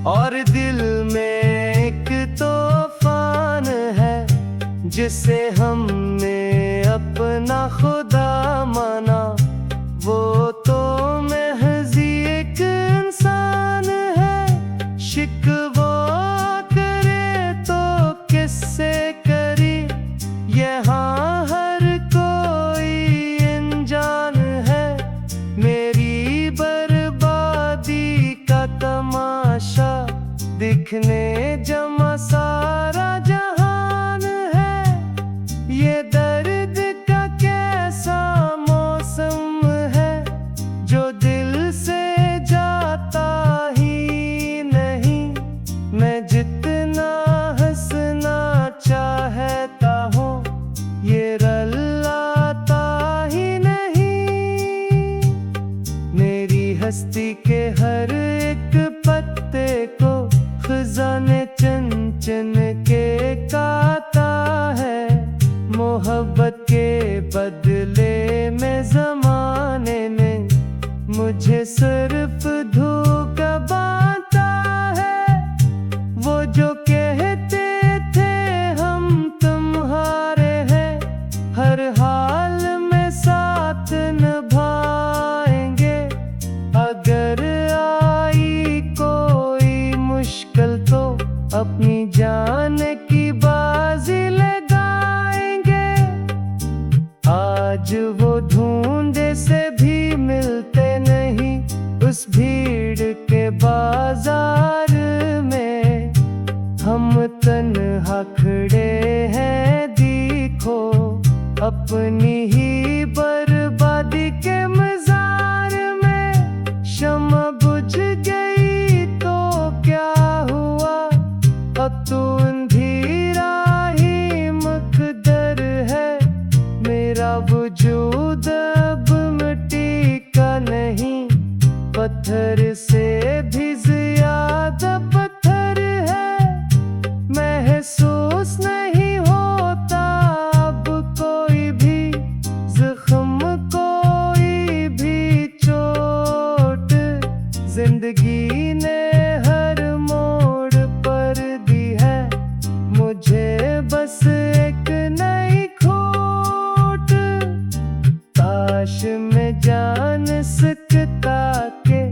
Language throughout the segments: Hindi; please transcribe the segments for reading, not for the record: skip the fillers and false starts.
और दिल में एक तूफान है जिसे हमने अपना खुदा माना। वो तो महज़ एक इंसान है, शिकवा करे तो किससे करी। यहाँ हर कोई अनजान है, मेरी बर्बादी का तमाशा दिखने जमा सारा जहान है। ये दर्द का कैसा मौसम है जो दिल से जाता ही नहीं। मैं जितना हंसना चाहता हूँ ये रुलाता ही नहीं। मेरी हस्ती के हर एक पत्ते को खजाने चुन चुन के काटा है। मोहब्बत के बदले में ज़माने ने मुझे सिर्फ धोखा बांटा है। वो जो कहते थे हम तुम्हारे हैं, हर हाल में साथ निभाएंगे। अगर आई कोई मुश्किल तो अपनी जान की बाजी लगाएंगे। आज वो ढूंढे से भी मिलते नहीं, उस भीड़ के बाजार में हम तन्हा खड़े हैं। देखो अपनी ही बर्बादी के मजार में शम्मा बुझ गई तो क्या हुआ। अब तो अंधेरा ही मुकद्दर है, मेरा वजूद अब मिट्टी का नहीं। पत्थर से भी ज्यादा पत्थर है, महसूस नहीं होता अब कोई भी जख्म, कोई भी चोट। जिंदगी ने हर मोड़ पर दी है मुझे बस एक नई खोट। काश मैं जान सकता के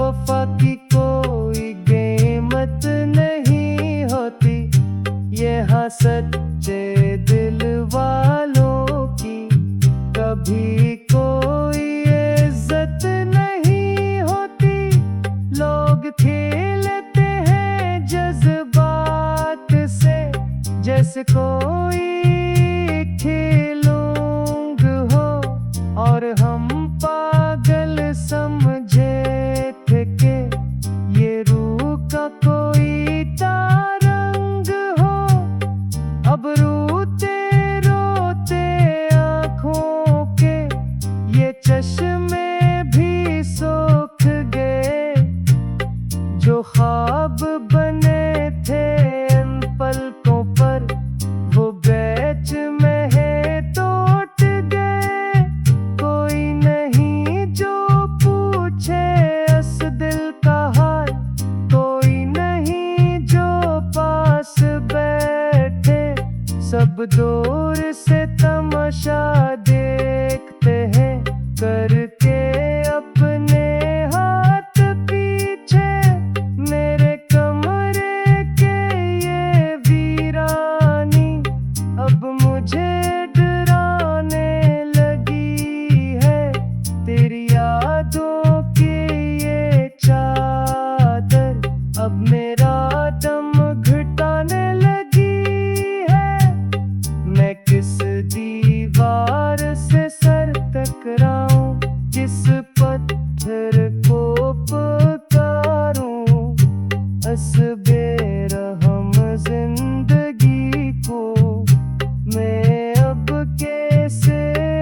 वफा की कोई कीमत नहीं होती। यहाँ सच्चे दिल वालों की कभी कोई इज्जत नहीं होती। लोग खेलते हैं जज्बात से जैसे कोई खिलौना हो, और हम पागल समझे थे कि ये रूह का कोई तारंग हो। अब रोते रोते आँखों के ये चश्मे भी सूख गए। जो ख्वाब बने थे इन पलकों पर वो बेच में है टूट गए। कोई नहीं जो पूछे इस दिल का हाल, कोई नहीं जो पास बैठे। सब दूर से तमाशा देखते हैं करके अपने हाथ पीछे। मेरे कमरे के ये वीरानी अब मुझे डराने लगी है। तेरी यादों की ये चादर अब मेरा दम घुटाने लगी है। मैं किस दीवार से सर टकराऊं, किस पत्थर को पुकारूं। इस बेरहम जिंदगी को मैं अब कैसे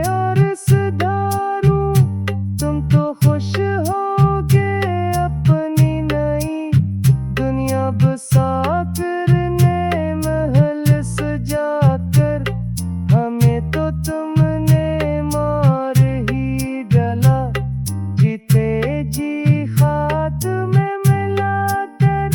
और सुधारूं। तुम तो खुश होगे अपनी नई दुनिया बसा कर, ने महल सजाकर। हमें तो तुमने मार ही डाला, जीते जी खात में मिला कर।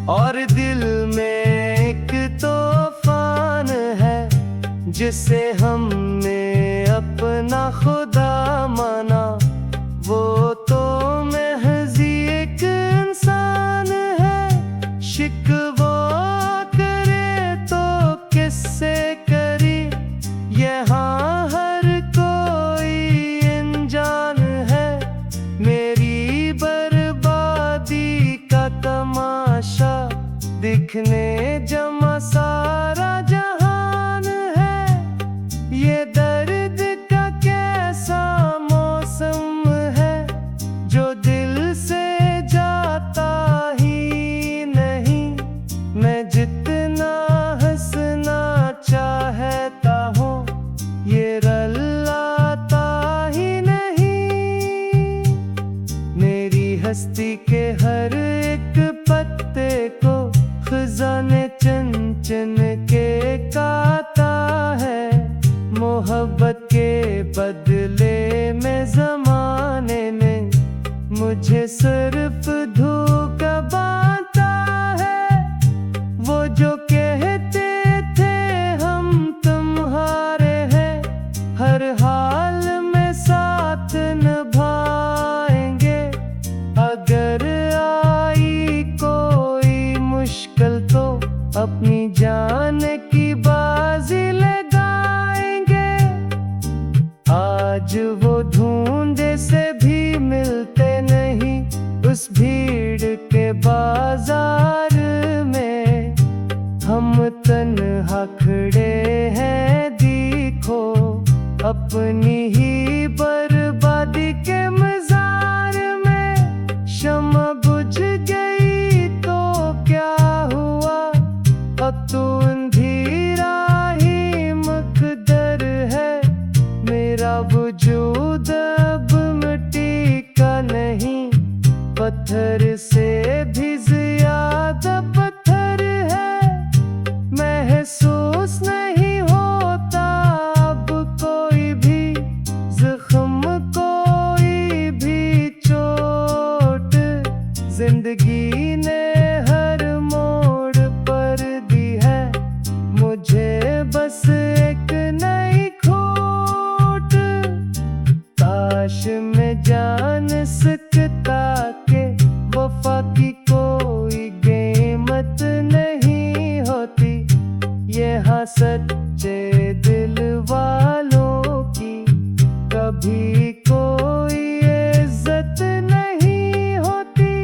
और दिल में एक तूफान है जिसे हमने अपना खुदा माना। वो तो महज़ एक इंसान है, शिकवा करे तो किससे करी। यहाँ हर कोई अनजान है, मेरी बर्बादी का तमाशा दिखने जमा सारा जहान है। ये दर्द का कैसा मौसम है जो दिल से जाता ही नहीं। मैं जितना हंसना चाहता हूँ ये रुलाता ही नहीं। मेरी हस्ती के हर एक पत्ते को खजाने चुन चुन के काटा है। मोहब्बत के बदले में ज़माने ने मुझे सिर्फ धोखा बांटा है। वो जो कहते थे हम तुम्हारे हैं, हर हाल में साथ निभाएंगे। अगर आई कोई मुश्किल तो अपनी जान की बाजी लगाएंगे। आज वो ढूंढे से भी मिलते नहीं उस भीड़ के बाजार में। हम तन्हा खड़े हैं देखो अपनी ही बर्बादी के मजार में। शम्मा बुझ गई तो क्या हुआ, अब तो अंधेरा ही मुकद्दर है। मेरा वजूद अब मिट्टी का नहीं, पत्थर से भी ज्यादा पत्थर है। महसूस नहीं होता अब कोई भी जख्म, कोई भी चोट। जिंदगी ने हर मोड़ पर दी है मुझे बस एक नई खोट। काश मैं जान सकता के वफा की कोई कीमत नहीं होती। यहाँ सच्चे दिल वालों की कभी कोई इज्जत नहीं होती।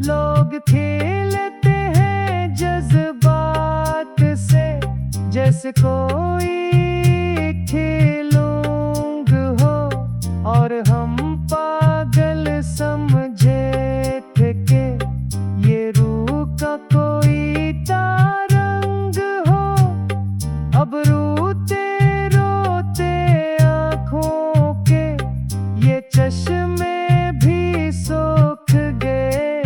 लोग खेलते हैं जज्बात से जैसे कोई खेलोंग हो, और हम पागल समझे थे कि ये रूह का कोई तारंग हो। अब रोते रोते आँखों के ये चश्मे भी सूख गए।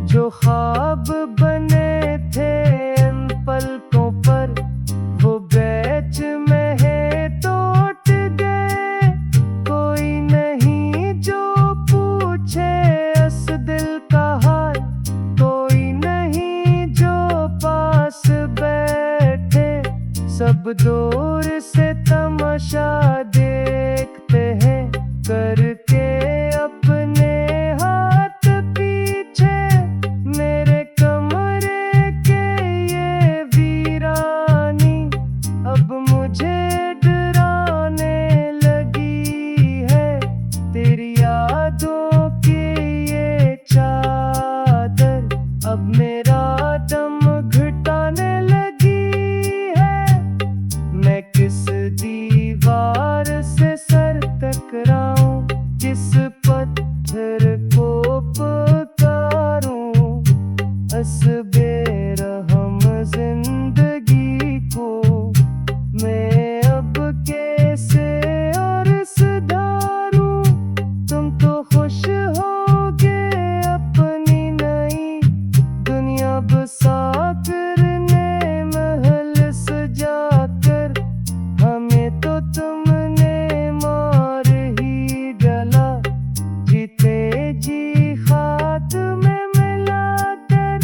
जो ख्वाब बने थे इन पलकों पर वो बेच में है टूट गए। कोई नहीं जो पूछे इस दिल का हाल, कोई नहीं जो पास बैठे। सब दूर से तमाशा देखते हैं करके अपने हाथ पीछे। मेरे कमरे के ये वीरानी अब मुझे डराने लगी है। तेरी यादों की ये चादर अब मेरा दम घुटाने लगी है। मैं किस दीवार से सर टकराऊं, किस पत्थर को पुकारूं। इस बेरहम जिंदगी को मैं अब कैसे और सुधारूं। तुम तो खुश होगे अपनी नई दुनिया बसा करने महल सजाकर। हमें तो तुमने मार ही डाला, जीते जी खाक में मिला कर।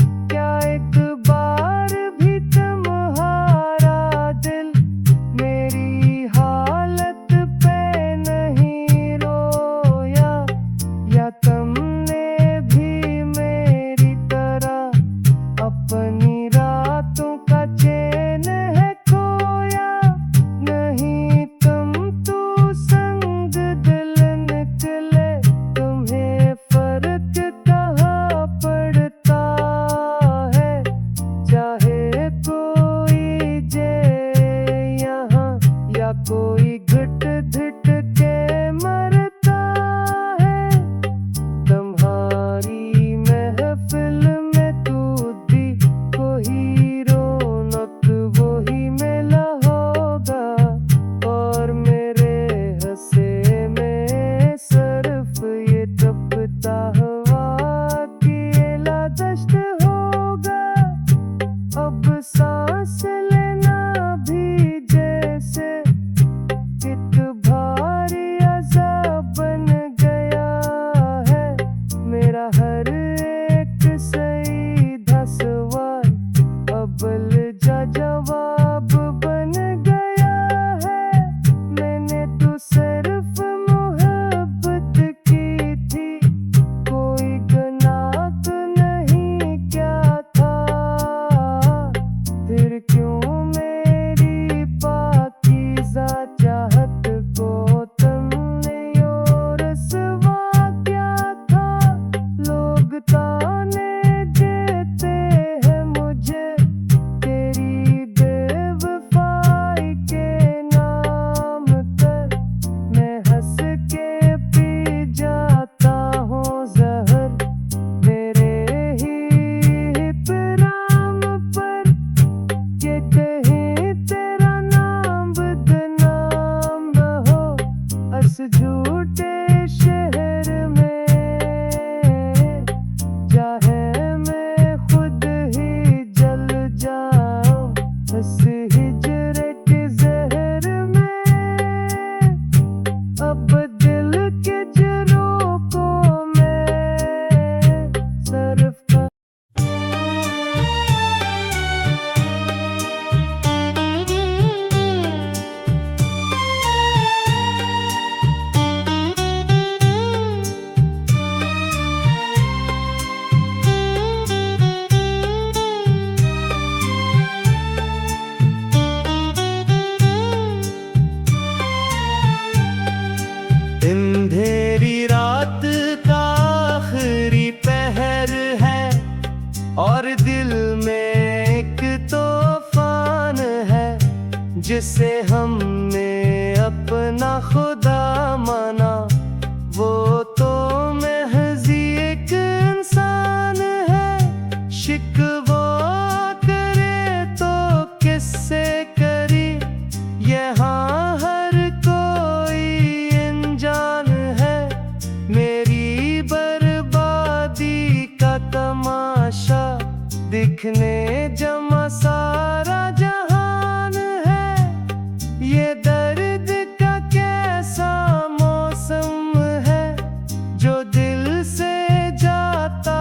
और दिल में एक तूफान है जिसे हमने अपना खुदा माना। वो तो महज़ एक इंसान है, शिकवा करे तो किससे करी। यहाँ हर कोई अनजान है, मेरी बर्बादी का तमाशा दिखने जमा सारा जहान है। ये दर्द का कैसा मौसम है जो दिल से जाता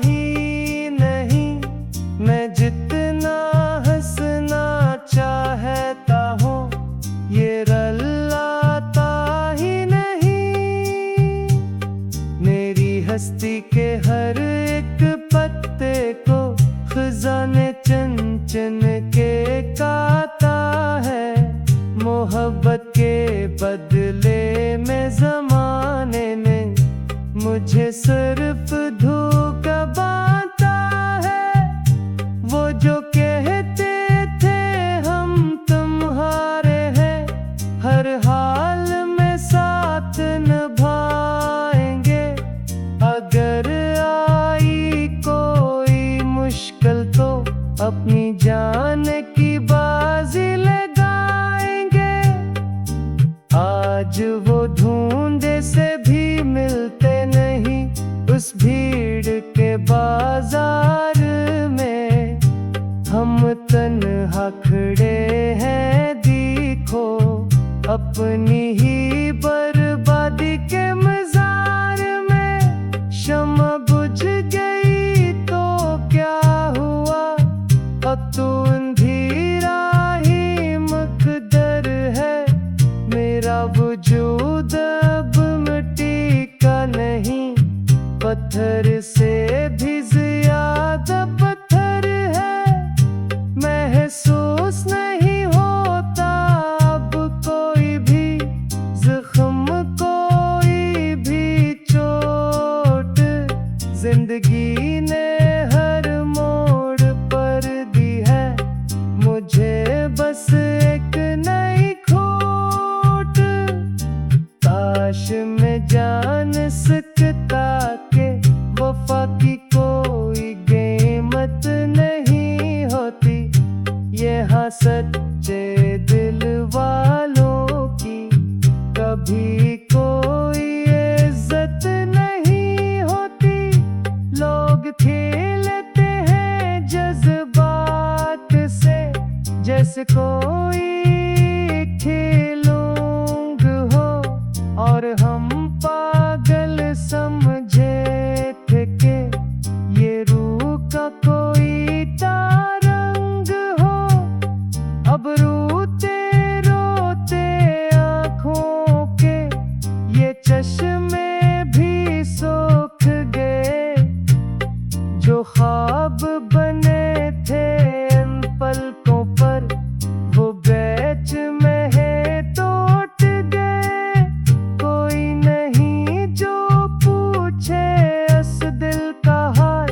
ही नहीं। मैं जितना हंसना चाहता हूँ ये रुलाता ही नहीं। मेरी हस्ती के हर एक पत्ते को खजाने चन चन के काटा है। मोहब्बत के बदले में ज़माने ने मुझे सिर्फ धोखा बांटा है। वो जो कहते थे हम तुम्हारे हैं, हर हाल में साथ निभाएंगे। अगर आई कोई मुश्किल तो अपनी जान की बाजी लगाएंगे। आज वो ढूंढे से भी मिलते नहीं उस भीड़ के बाजार में। हम तन्हा खड़े हैं देखो अपनी ही बर्बादी के मजार में। शम्मा बुझ गई तो क्या हुआ, अब तो अंधेरा ही मुकद्दर है। मेरा वजूद अब मिट्टी का नहीं, पत्थर से भी ज्यादा पत्थर है। महसूस नहीं होता अब कोई भी जख्म, कोई भी चोट। जिंदगी ने हर मोड़ पर दी है मुझे बस एक नई खोट। काश मैं जान सकता के वफा की कोई कीमत नहीं होती। यहाँ सच्चे दिल वालों की कभी कोई इज्जत नहीं होती। लोग खेलते हैं जज्बात से जैसे कोई खिलौना हो, और हम पागल समझे थे कि ये रूह का कोई तरंग हो। अब रोते रोते आँखों के ये चश्मे भी सूख गए। जो ख्वाब बने थे इन पलकों पर वो बेच में है टूट गए। कोई नहीं जो पूछे इस दिल का हाल,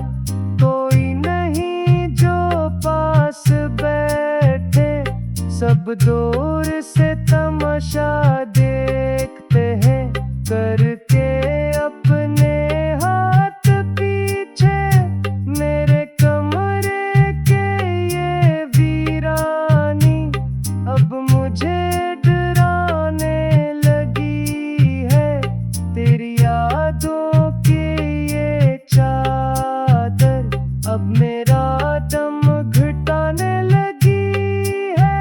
कोई नहीं जो पास बैठे। सब दूर से तमाशा देखते हैं करके अपने हाथ पीछे। मेरे कमरे के ये वीरानी अब मुझे डराने लगी है। तेरी यादों की ये चादर अब मेरा दम घुटाने लगी है।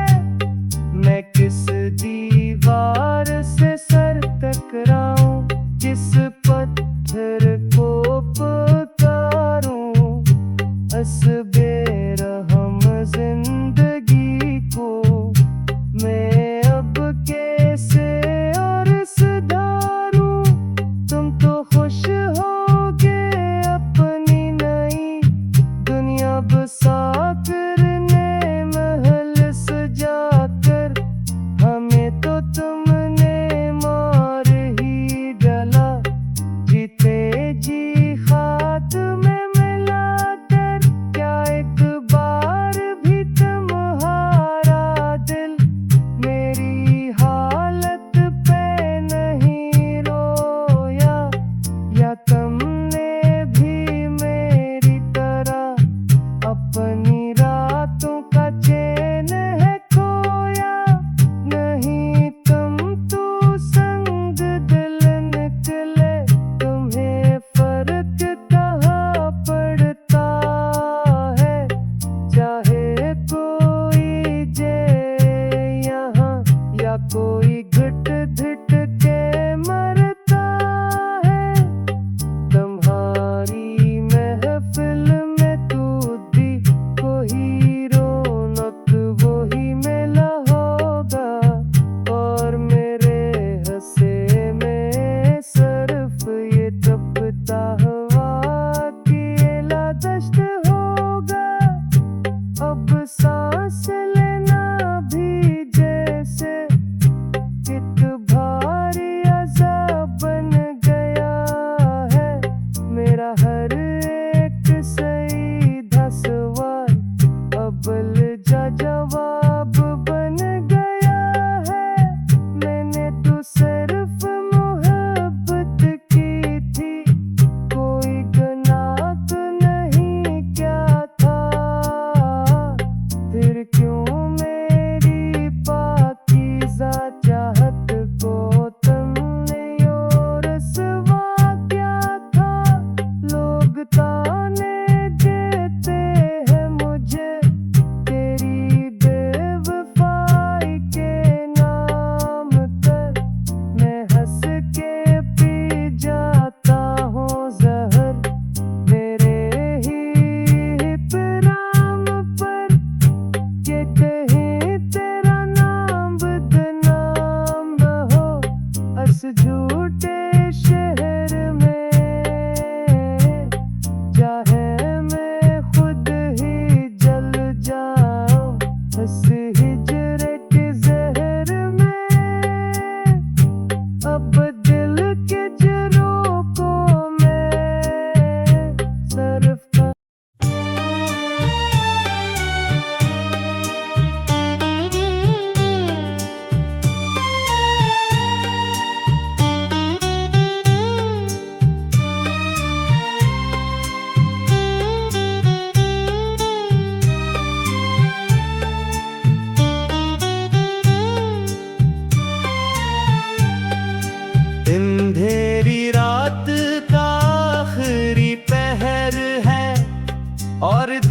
मैं किस दीवार से सर टकराऊं, किस पत्थर को पुकारूं। असबेरहम जिंदगी को मैं अब कैसे और सुधारूं। तुम तो खुश होगे अपनी नई दुनिया बसा करने, महल सजाकर। हमें तो तुमने मार ही डाला, जीते जी खाक में मिलाकर।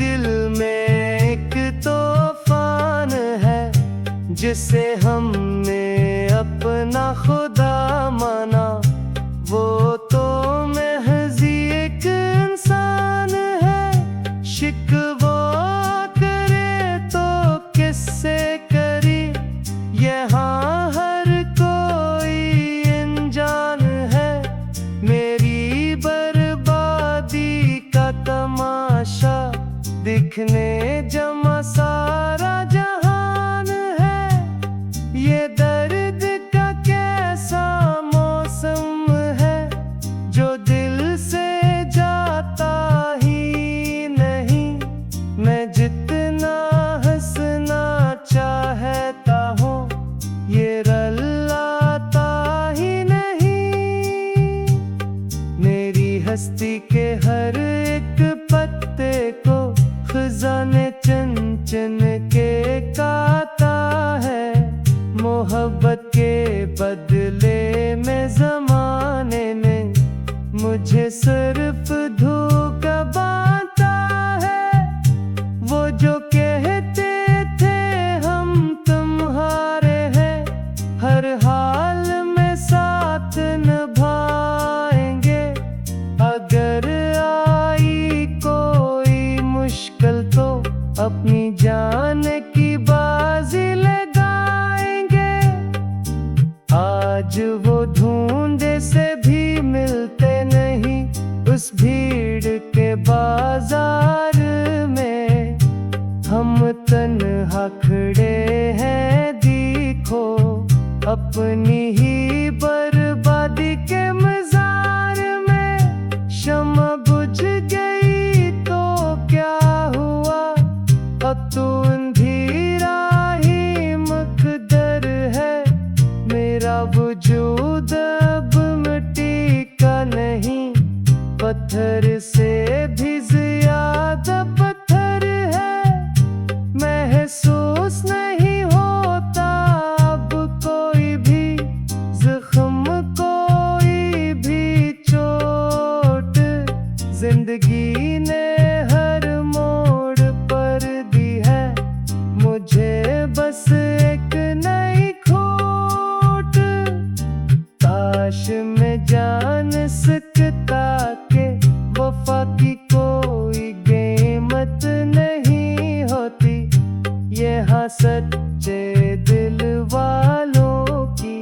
दिल में एक तूफान है, जिसे हमने अपना खुदा माना। वो तो महज़ एक इंसान है, शिकवा करे तो किससे करी। यहाँ हर कोई अनजान है, मेरी बर्बादी का तमाशा दिखने जमा सारा जहान है। ये दर्द का कैसा मौसम है, जो दिल से जाता ही नहीं। मैं जितना हंसना चाहता हूँ, ये रुलाता ही नहीं। मेरी हस्ती के हर एक पत्ते को ख़ुदा ने चुन चुन के काटा है। मोहब्बत के बदले में ज़माने ने मुझे सिर्फ धोखा बांटा है। वो जो कहते थे हम तुम्हारे हैं, हर हाल में साथ निभाएंगे। अगर आई कोई मुश्किल तो अपनी जान की बाजी लगाएंगे। आज वो ढूंढे से भी मिलते नहीं, उस भीड़ के बाजार में हम तन्हा खड़े हैं। देखो अपनी ही बर्बादी के मजार में, शम्मा बुझ गई तो क्या हुआ। अब तो अंधेरा ही मुकद्दर है, मेरा वजूद अब मिट्टी का नहीं। पत्थर से भी ज्यादा पत्थर है, महसूस नहीं होता अब कोई भी जख्म, कोई भी चोट। जिंदगी ने हर मोड़ पर दी है मुझे बस एक नई खोट। काश मैं जान सकता के वफा की कोई कीमत नहीं होती। यहाँ सच्चे दिल वालों की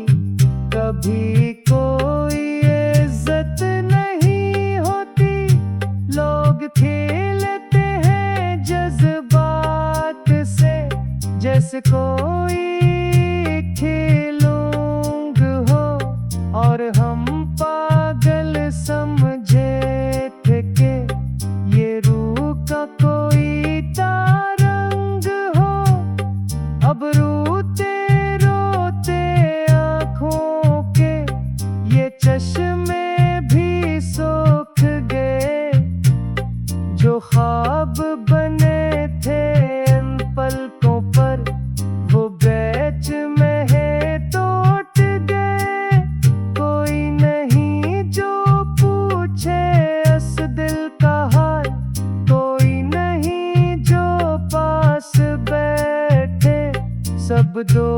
कभी कोई इज्जत नहीं होती। लोग खेलते हैं जज्बात से, जैसे कोई खिलौना हो, और हम पागल समझे थे कि ये रूह का कोई तरंग हो। अब रोते रोते आँखों के ये चश्मे भी सूख गए, जो ख्वाब बने थे इन पलकों पर, वो बेच में है टूट गए। कोई नहीं जो पूछे इस दिल का हाल, कोई नहीं जो पास बैठे। सब दो